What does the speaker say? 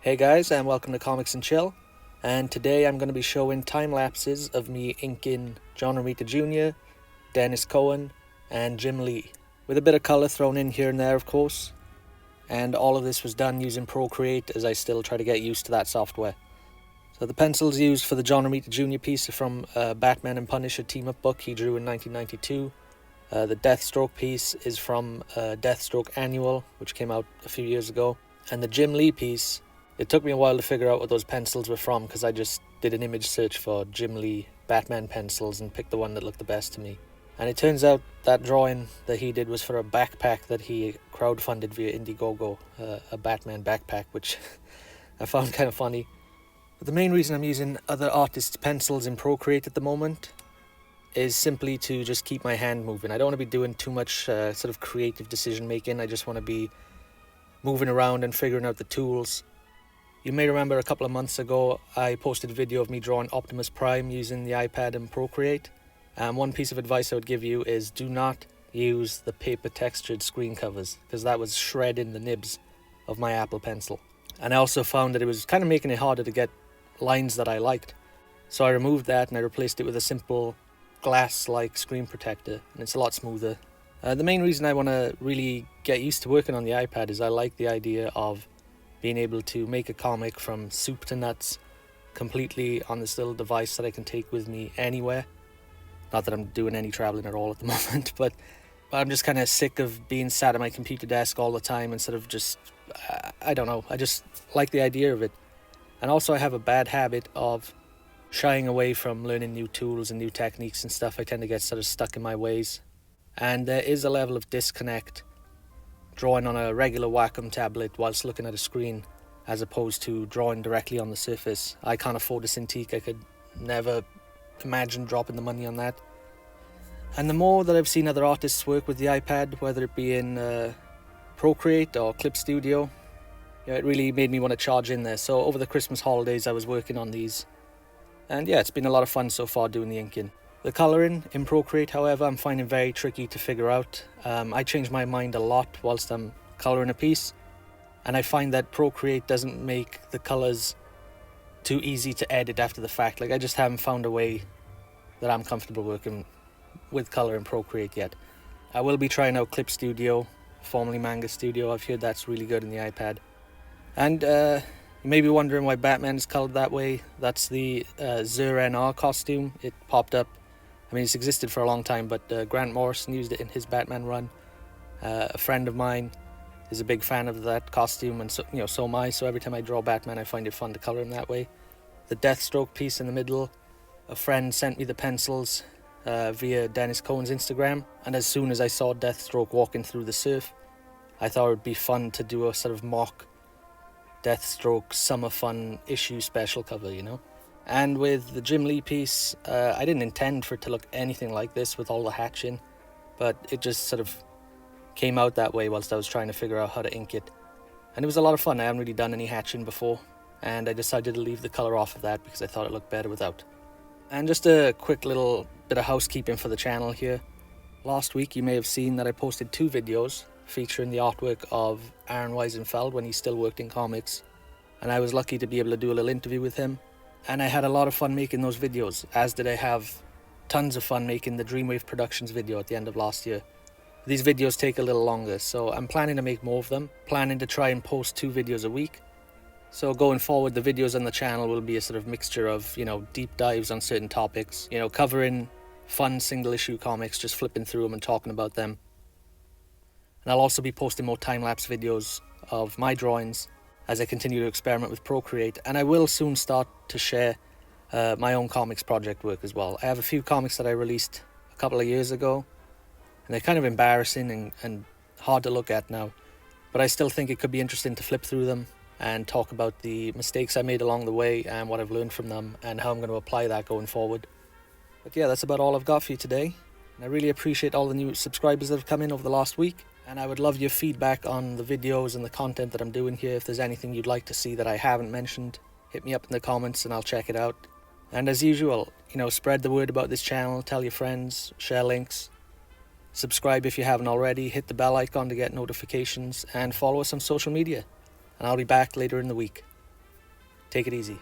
Hey guys, and welcome to Comics and Chill. And today I'm going to be showing time lapses of me inking John Romita Jr, Dennis Cowan, and Jim Lee, with a bit of colour thrown in here and there, of course. And all of this was done using Procreate, as I still try to get used to that software. So the pencils used for the John Romita Jr piece are from Batman and Punisher team-up book he drew in 1992. The Deathstroke piece is from Deathstroke Annual, which came out a few years ago. And the Jim Lee piece, it took me a while to figure out what those pencils were from, because I just did an image search for Jim Lee Batman pencils and picked the one that looked the best to me. And it turns out that drawing that he did was for a backpack that he crowdfunded via Indiegogo, a Batman backpack, which I found kind of funny. But the main reason I'm using other artists' pencils in Procreate at the moment is simply to just keep my hand moving. I don't want to be doing too much sort of creative decision making. I just want to be moving around and figuring out the tools. You may remember a couple of months ago I posted a video of me drawing Optimus Prime using the iPad and Procreate. One piece of advice I would give you is do not use the paper textured screen covers, because that was shredding the nibs of my Apple Pencil. And I also found that it was kind of making it harder to get lines that I liked. So I removed that and I replaced it with a simple glass-like screen protector, and it's a lot smoother. The main reason I want to really get used to working on the iPad is I like the idea of being able to make a comic from soup to nuts completely on this little device that I can take with me anywhere. Not that I'm doing any traveling at all at the moment, but I'm just kind of sick of being sat at my computer desk all the time instead of just, I don't know, I just like the idea of it. And also I have a bad habit of shying away from learning new tools and new techniques and stuff. I tend to get sort of stuck in my ways. And there is a level of disconnect drawing on a regular Wacom tablet whilst looking at a screen, as opposed to drawing directly on the surface. I can't afford a Cintiq. I could never imagine dropping the money on that. And the more that I've seen other artists work with the iPad, whether it be in Procreate or Clip Studio, it really made me want to charge in there. So over the Christmas holidays I was working on these, and yeah, it's been a lot of fun so far doing the inking. The colouring in Procreate, however, I'm finding very tricky to figure out. I change my mind a lot whilst I'm colouring a piece, and I find that Procreate doesn't make the colours too easy to edit after the fact. Like, I just haven't found a way that I'm comfortable working with colour in Procreate yet. I will be trying out Clip Studio, formerly Manga Studio. I've heard that's really good in the iPad. And you may be wondering why Batman is coloured that way. That's the Zur-NR costume. It popped up. I mean, it's existed for a long time, but Grant Morrison used it in his Batman run. A friend of mine is a big fan of that costume, and so am I. So every time I draw Batman, I find it fun to colour him that way. The Deathstroke piece in the middle, a friend sent me the pencils via Dennis Cowan's Instagram, and as soon as I saw Deathstroke walking through the surf, I thought it would be fun to do a sort of mock Deathstroke summer fun issue special cover, you know. And with the Jim Lee piece, I didn't intend for it to look anything like this with all the hatching, but it just sort of came out that way whilst I was trying to figure out how to ink it. And it was a lot of fun. I haven't really done any hatching before, and I decided to leave the colour off of that because I thought it looked better without. And just a quick little bit of housekeeping for the channel here. Last week you may have seen that I posted 2 videos featuring the artwork of Aaron Weisenfeld when he still worked in comics, and I was lucky to be able to do a little interview with him, and I had a lot of fun making those videos, as did I have tons of fun making the Dreamwave Productions video at the end of last year. These videos take a little longer, so I'm planning to make more of them, planning to try and post 2 videos a week. So going forward, the videos on the channel will be a sort of mixture of, deep dives on certain topics, covering fun single issue comics, just flipping through them and talking about them. And I'll also be posting more time-lapse videos of my drawings as I continue to experiment with Procreate, and I will soon start to share my own comics project work as well. I have a few comics that I released a couple of years ago, and they're kind of embarrassing and hard to look at now, but I still think it could be interesting to flip through them and talk about the mistakes I made along the way and what I've learned from them and how I'm going to apply that going forward. But yeah, that's about all I've got for you today, and I really appreciate all the new subscribers that have come in over the last week. And I would love your feedback on the videos and the content that I'm doing here. If there's anything you'd like to see that I haven't mentioned, hit me up in the comments and I'll check it out. And as usual, spread the word about this channel, tell your friends, share links. Subscribe if you haven't already, hit the bell icon to get notifications, and follow us on social media. And I'll be back later in the week. Take it easy.